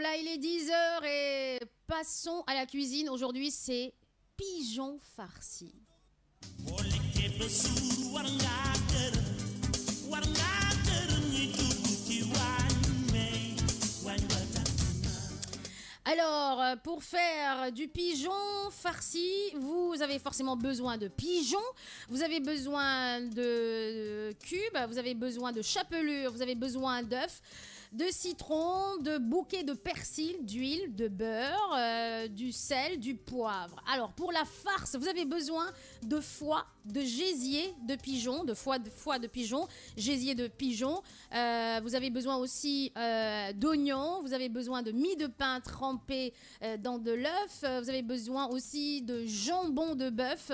Voilà, il est 10 heures et passons à la cuisine. Aujourd'hui, c'est pigeon farci. Alors, pour faire du pigeon farci, vous avez forcément besoin de pigeons, vous avez besoin de cubes, vous avez besoin de chapelure, vous avez besoin d'œufs, de citron, de bouquets de persil, d'huile, de beurre, du sel, du poivre. Alors, pour la farce, vous avez besoin de foie, de gésier de pigeon, de foie de pigeon, gésier de pigeon. Vous avez besoin aussi d'oignons, vous avez besoin de mie de pain trempé dans de l'œuf, vous avez besoin aussi de jambon de bœuf,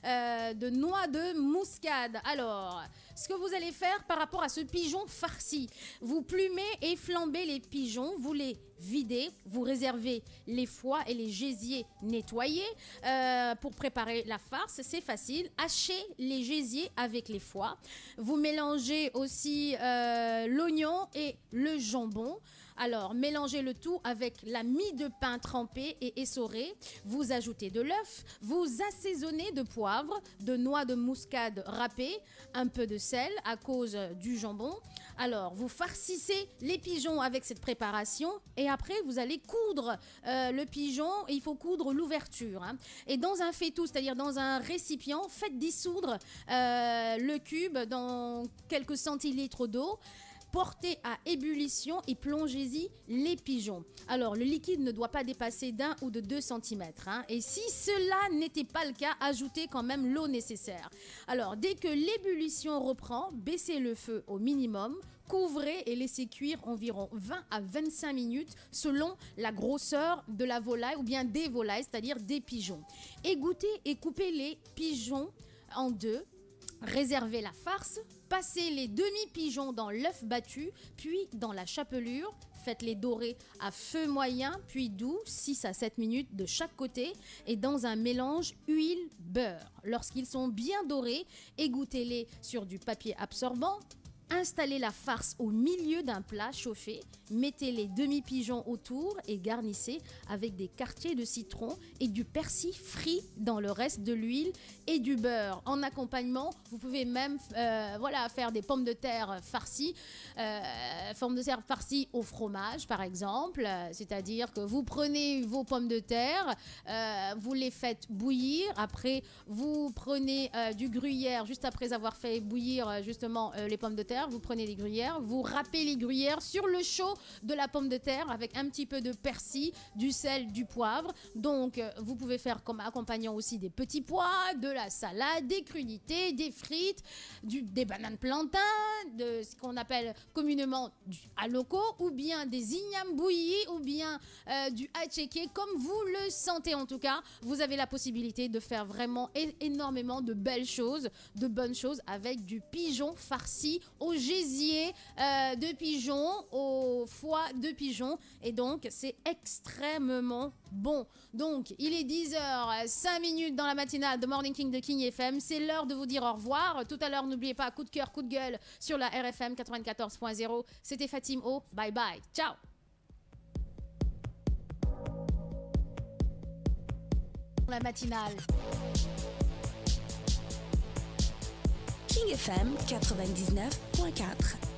de noix de muscade. Alors, ce que vous allez faire par rapport à ce pigeon farci, vous plumez et flambez les pigeons, vous les videz, vous réservez les foies et les gésiers nettoyés. Pour préparer la farce, c'est facile. Hachez les gésiers avec les foies. Vous mélangez aussi l'oignon et le jambon. Alors, mélangez le tout avec la mie de pain trempée et essorée. Vous ajoutez de l'œuf. Vous assaisonnez de poivre, de noix de muscade râpée, un peu de sel à cause du jambon. Alors, vous farcissez les pigeons avec cette préparation et après, vous allez coudre le pigeon. Il faut coudre l'ouverture. Et dans un faitout, c'est-à-dire dans un récipient, faites dissoudre le cube dans quelques centilitres d'eau. Portez à ébullition et plongez-y les pigeons. Alors, le liquide ne doit pas dépasser d'1 ou de 2 cm. Et si cela n'était pas le cas, ajoutez quand même l'eau nécessaire. Alors, dès que l'ébullition reprend, baissez le feu au minimum, couvrez et laissez cuire environ 20 à 25 minutes selon la grosseur de la volaille ou bien des volailles, c'est-à-dire des pigeons. Égouttez et coupez les pigeons en deux. Réservez la farce, passez les demi-pigeons dans l'œuf battu, puis dans la chapelure. Faites-les dorer à feu moyen, puis doux, 6 à 7 minutes de chaque côté, et dans un mélange huile-beurre. Lorsqu'ils sont bien dorés, égouttez-les sur du papier absorbant. Installez la farce au milieu d'un plat chauffé, mettez les demi-pigeons autour et garnissez avec des quartiers de citron et du persil frit dans le reste de l'huile et du beurre. En accompagnement, vous pouvez même faire des pommes de terre farcies, au fromage par exemple, c'est-à-dire que vous prenez vos pommes de terre, vous les faites bouillir, après vous prenez du gruyère juste après avoir fait bouillir justement les pommes de terre. Vous prenez les gruyères, vous râpez les gruyères sur le chaud de la pomme de terre avec un petit peu de persil, du sel, du poivre. Donc, vous pouvez faire comme accompagnant aussi des petits pois, de la salade, des crudités, des frites, des bananes plantains, de ce qu'on appelle communément du haloko, ou bien des ignames bouillis, ou bien du hatcheké, comme vous le sentez en tout cas. Vous avez la possibilité de faire vraiment énormément de belles choses, de bonnes choses avec du pigeon farci au gésier de pigeon, au foie de pigeon, et donc c'est extrêmement bon. Donc il est 10h05 dans la matinale de Morning King de King FM. C'est l'heure de vous dire au revoir. Tout à l'heure, n'oubliez pas, coup de cœur, coup de gueule sur la RFM 94.0. C'était Fatim O. Bye bye. Ciao. La matinale King FM 99.4.